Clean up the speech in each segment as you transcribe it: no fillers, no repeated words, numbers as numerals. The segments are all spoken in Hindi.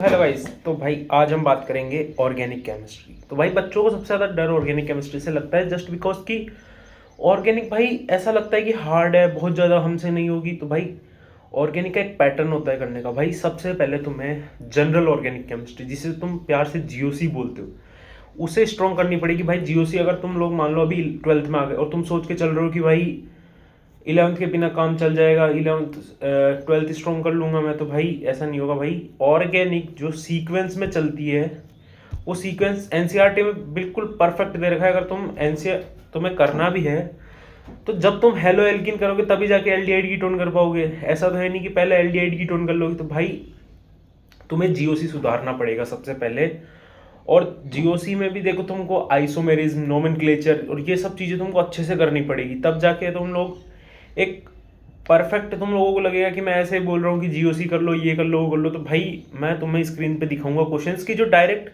Hello guys. तो भाई आज हम बात करेंगे ऑर्गेनिक केमिस्ट्री। तो भाई बच्चों को सबसे ज़्यादा डर ऑर्गेनिक केमिस्ट्री से लगता है, जस्ट बिकॉज कि ऑर्गेनिक भाई ऐसा लगता है कि हार्ड है, बहुत ज़्यादा हमसे नहीं होगी। तो भाई ऑर्गेनिक का एक पैटर्न होता है करने का। भाई सबसे पहले तुम्हें जनरल ऑर्गेनिक केमिस्ट्री, जिसे तुम प्यार से जीओसी बोलते हो, उसे स्ट्रॉन्ग करनी पड़ेगी। भाई जीओसी अगर तुम लोग मान लो अभी 12th में आ गए और तुम सोच के चल रहे हो कि भाई 11th के बिना काम चल जाएगा, 11th 12th स्ट्रॉन्ग कर लूंगा मैं, तो भाई ऐसा नहीं होगा। भाई ऑर्गेनिक जो सीक्वेंस में चलती है, वो सीक्वेंस एनसीईआरटी में बिल्कुल परफेक्ट दे रखा है। अगर तुम्हें करना भी है तो जब तुम हेलो एल्किन करोगे तभी जाके एल्डिहाइड की टोन कर पाओगे। ऐसा तो है नहीं कि पहले एल्डिहाइड की टोन कर लोगे। तो भाई तुम्हें जीओसी सुधारना पड़ेगा सबसे पहले। और जीओसी में भी देखो, तुमको आइसोमेरिज्म, नोमेनक्लेचर और ये सब चीज़ें तुमको अच्छे से करनी पड़ेगी, तब जाके तुम लोग एक परफेक्ट, तुम लोगों को लगेगा कि मैं ऐसे ही बोल रहा हूँ कि जीओसी कर लो, ये कर लो, वो कर लो। तो भाई मैं तुम्हें स्क्रीन पे दिखाऊंगा क्वेश्चंस की जो डायरेक्ट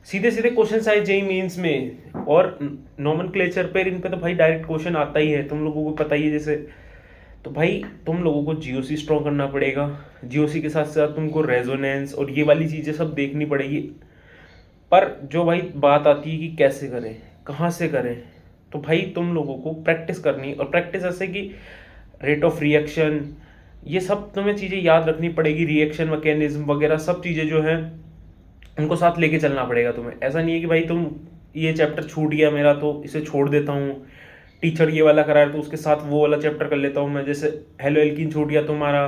सीधे सीधे क्वेश्चंस आए जेई मेंस में। और नोमेनक्लेचर पे, इन पे तो भाई डायरेक्ट क्वेश्चन आता ही है, तुम लोगों को पता ही है जैसे। तो भाई तुम लोगों को जीओसी स्ट्रॉन्ग करना पड़ेगा। जीओसी के साथ साथ तुमको रेजोनेंस और ये वाली चीज़ें सब देखनी पड़ेगी। पर जो भाई बात आती है कि कैसे करें, कहाँ से करें, तो भाई तुम लोगों को प्रैक्टिस करनी है। और प्रैक्टिस ऐसे कि रेट ऑफ रिएक्शन, ये सब तुम्हें चीज़ें याद रखनी पड़ेगी। रिएक्शन मैकेनिज्म वगैरह सब चीज़ें जो हैं उनको साथ लेके चलना पड़ेगा तुम्हें। ऐसा नहीं है कि भाई तुम ये चैप्टर छूट गया मेरा तो इसे छोड़ देता हूँ, टीचर ये वाला करा है तो उसके साथ वो वाला चैप्टर कर लेता हूँ मैं। जैसे हेलो एल्कीन छूट गया तुम्हारा,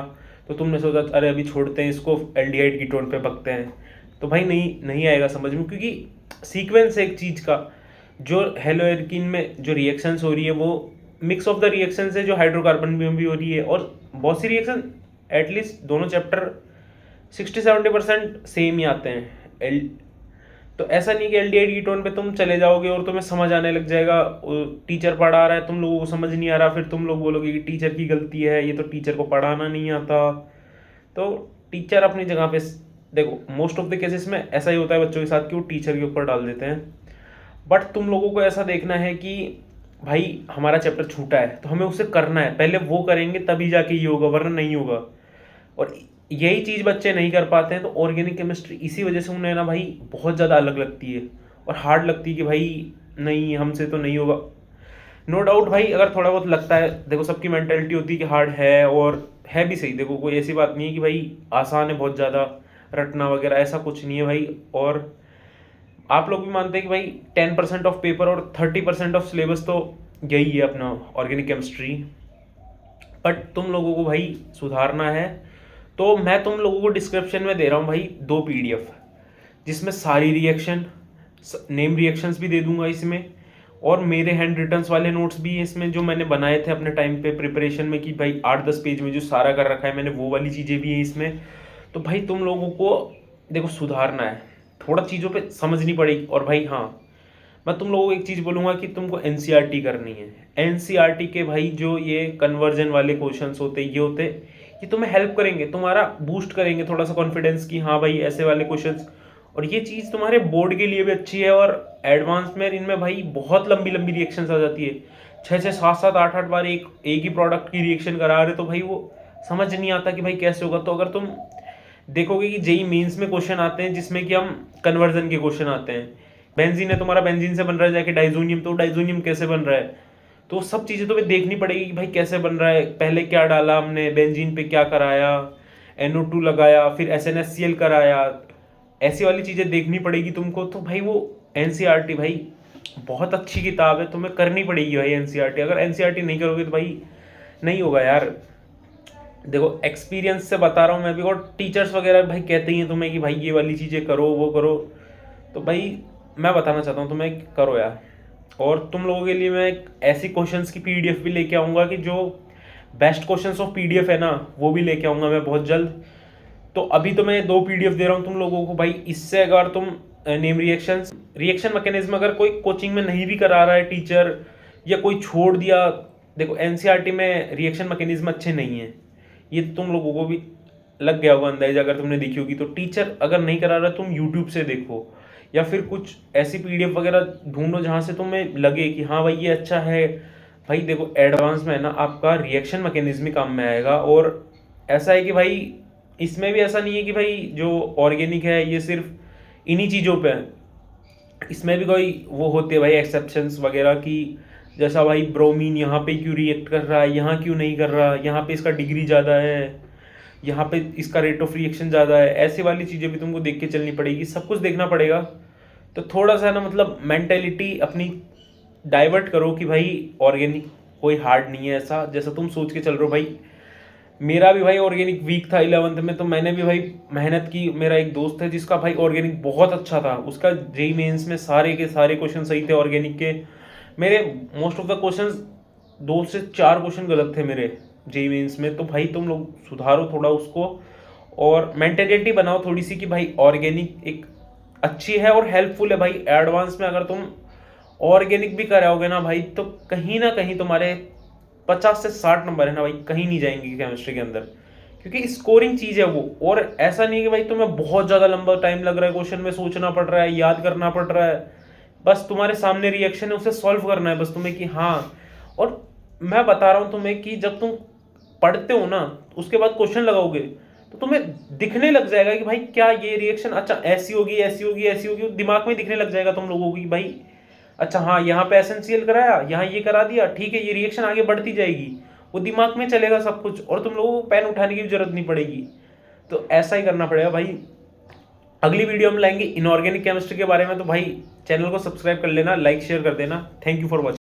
तो तुमने सोचा अरे अभी छोड़ते हैं इसको, एल्डिहाइड की टोन पे बकते हैं। तो भाई नहीं नहीं आएगा समझ में, क्योंकि सीक्वेंस है एक चीज़ का। जो हेलो एल्कीन में जो रिएक्शंस हो रही है वो मिक्स ऑफ द रिएक्शंस है जो हाइड्रोकार्बन में भी हो रही है। और बहुत सी रिएक्शन एटलीस्ट दोनों चैप्टर 60-70% सेम ही आते हैं। एल तो ऐसा नहीं कि एल्डिहाइड की टोन पे तुम चले जाओगे और तुम्हें समझ आने लग जाएगा, टीचर पढ़ा रहा है, तुम लोगों को समझ नहीं आ रहा, फिर तुम लोग बोलोगे कि टीचर की गलती है, ये तो टीचर को पढ़ाना नहीं आता। तो टीचर अपनी जगह पे, देखो मोस्ट ऑफ द केसेस में ऐसा ही होता है बच्चों के साथ कि वो टीचर के ऊपर डाल देते हैं। बट तुम लोगों को ऐसा देखना है कि भाई हमारा चैप्टर छूटा है तो हमें उसे करना है, पहले वो करेंगे तभी जाके ये होगा, वरना नहीं होगा। और यही चीज़ बच्चे नहीं कर पाते हैं। तो ऑर्गेनिक केमिस्ट्री इसी वजह से उन्हें ना भाई बहुत ज़्यादा अलग लगती है और हार्ड लगती है कि भाई नहीं हमसे तो नहीं होगा। नो डाउट भाई, अगर थोड़ा बहुत लगता है, देखो सबकी मेंटेलिटी होती है कि हार्ड है, और है भी सही। देखो कोई ऐसी बात नहीं है कि भाई आसान है बहुत ज़्यादा रटना वगैरह, ऐसा कुछ नहीं है भाई। और आप लोग भी मानते हैं कि भाई 10% ऑफ पेपर और 30% ऑफ सिलेबस तो यही है अपना ऑर्गेनिक केमिस्ट्री। बट तुम लोगों को भाई सुधारना है। तो मैं तुम लोगों को डिस्क्रिप्शन में दे रहा हूँ भाई 2 पीडीएफ, जिसमें सारी रिएक्शन, नेम रिएक्शंस भी दे दूंगा इसमें, और मेरे हैंड रिटन्स वाले नोट्स भी हैं इसमें जो मैंने बनाए थे अपने टाइम पे प्रिपरेशन में, कि भाई 8-10 पेज में जो सारा कर रखा है मैंने, वो वाली चीज़ें भी हैं इसमें। तो भाई तुम लोगों को देखो सुधारना है, थोड़ा चीज़ों पे समझनी पड़ेगी। और भाई हाँ, मैं तुम लोगों को एक चीज़ बोलूँगा कि तुमको एनसीईआरटी करनी है। एनसीईआरटी के भाई जो ये कन्वर्जन वाले क्वेश्चंस होते ये होते, ये तुम्हें हेल्प करेंगे, तुम्हारा बूस्ट करेंगे थोड़ा सा कॉन्फिडेंस कि हाँ भाई ऐसे वाले क्वेश्चंस। और ये चीज़ तुम्हारे बोर्ड के लिए भी अच्छी है। और एडवांस में इनमें भाई बहुत लंबी लंबी रिएक्शंस आ जाती है, 6-6, 7-7, 8-8 बार एक ही प्रोडक्ट की रिएक्शन करा रहे, तो भाई वो समझ नहीं आता कि भाई कैसे होगा। तो अगर तुम देखोगे कि जेई मेंस में क्वेश्चन आते हैं जिसमें कि हम कन्वर्जन के क्वेश्चन आते हैं, बेंजीन है तुम्हारा, बेंजीन से बन रहा है जाके डाइजोनियम, तो डाइजोनियम कैसे बन रहा है। तो सब चीज़ें तुम्हें देखनी पड़ेगी कि भाई कैसे बन रहा है, पहले क्या डाला हमने बेंजीन पे, क्या कराया, NO2 लगाया, फिर SNHCl कराया, ऐसी वाली चीज़ें देखनी पड़ेगी तुमको। तो भाई वो एनसीईआरटी भाई बहुत अच्छी किताब है, तुम्हें करनी पड़ेगी भाई एनसीईआरटी। अगर एनसीईआरटी नहीं करोगे तो भाई नहीं होगा यार। देखो एक्सपीरियंस से बता रहा हूँ मैं भी, और टीचर्स वगैरह भाई कहते ही हैं तुम्हें कि भाई ये वाली चीज़ें करो, वो करो। तो भाई मैं बताना चाहता हूँ तुम्हें, करो यार। और तुम लोगों के लिए मैं एक ऐसी क्वेश्चंस की पीडीएफ भी लेके आऊँगा कि जो बेस्ट क्वेश्चंस ऑफ पीडीएफ है ना, वो भी लेके आऊँगा मैं बहुत जल्द। तो अभी तो मैं 2 पीडीएफ दे रहा हूँ तुम लोगों को भाई। इससे अगर तुम नेम रिएक्शंस, रिएक्शन मैकेनिज्म अगर कोई कोचिंग में नहीं भी करा रहा है टीचर, या कोई छोड़ दिया, देखो एनसीईआरटी में रिएक्शन मैकेनिज्म अच्छे नहीं है, ये तुम लोगों को भी लग गया होगा अंदाजा अगर तुमने देखी होगी। तो टीचर अगर नहीं करा रहा तुम यूट्यूब से देखो, या फिर कुछ ऐसी पीडीएफ वगैरह ढूंढो जहाँ से तुम्हें लगे कि हाँ भाई ये अच्छा है। भाई देखो एडवांस में है ना आपका रिएक्शन मैकेनिज्म ही काम में आएगा। और ऐसा है कि भाई इसमें भी ऐसा नहीं है कि भाई जो ऑर्गेनिक है ये सिर्फ इन्हीं चीज़ों पे है, इसमें भी कोई वो होते हैं भाई एक्सेप्शंस वगैरह की, जैसा भाई ब्रोमीन यहाँ पे क्यों रिएक्ट कर रहा है, यहाँ क्यों नहीं कर रहा, यहाँ पे इसका डिग्री ज़्यादा है, यहाँ पे इसका रेट ऑफ रिएक्शन ज़्यादा है, ऐसी वाली चीज़ें भी तुमको देख के चलनी पड़ेगी, सब कुछ देखना पड़ेगा। तो थोड़ा सा ना मतलब मेंटेलिटी अपनी डाइवर्ट करो कि भाई ऑर्गेनिक कोई हार्ड नहीं है ऐसा जैसा तुम सोच के चल रहे हो भाई। मेरा भी भाई ऑर्गेनिक वीक था 11th में, तो मैंने भी भाई मेहनत की। मेरा एक दोस्त है जिसका भाई ऑर्गेनिक बहुत अच्छा था, उसका जेई मेंस में सारे के सारे क्वेश्चन सही थे ऑर्गेनिक के। मेरे मोस्ट ऑफ द क्वेश्चंस 2 से 4 क्वेश्चन गलत थे मेरे जेई मेंस में। तो भाई तुम लोग सुधारो थोड़ा उसको, और मेंटेलिटी बनाओ थोड़ी सी कि भाई ऑर्गेनिक एक अच्छी है और हेल्पफुल है भाई। एडवांस में अगर तुम ऑर्गेनिक भी कराओगे ना भाई, तो कहीं ना कहीं तुम्हारे 50 से 60 नंबर है ना भाई, कहीं नहीं जाएंगे केमिस्ट्री के अंदर, क्योंकि स्कोरिंग चीज़ है वो। और ऐसा नहीं है कि भाई तुम्हें बहुत ज़्यादा लंबा टाइम लग रहा है, क्वेश्चन में सोचना पड़ रहा है, याद करना पड़ रहा है, बस तुम्हारे सामने रिएक्शन है उसे सॉल्व करना है बस तुम्हें कि हाँ। और मैं बता रहा हूँ तुम्हें कि जब तुम पढ़ते हो ना उसके बाद क्वेश्चन लगाओगे तो तुम्हें दिखने लग जाएगा कि भाई क्या ये रिएक्शन अच्छा ऐसी होगी ऐसी होगी ऐसी होगी, दिमाग में दिखने लग जाएगा तुम लोगों को कि भाई अच्छा हाँ यहाँ पे एसेंशियल कराया, यहाँ ये करा दिया, ठीक है ये रिएक्शन आगे बढ़ती जाएगी, वो दिमाग में चलेगा सब कुछ, और तुम लोगों को पेन उठाने की भी जरूरत नहीं पड़ेगी। तो ऐसा ही करना पड़ेगा भाई। अगली वीडियो में लाएंगे इनऑर्गेनिक केमिस्ट्री के बारे में, तो भाई चैनल को सब्सक्राइब कर लेना, लाइक शेयर कर देना। Thank you for watching.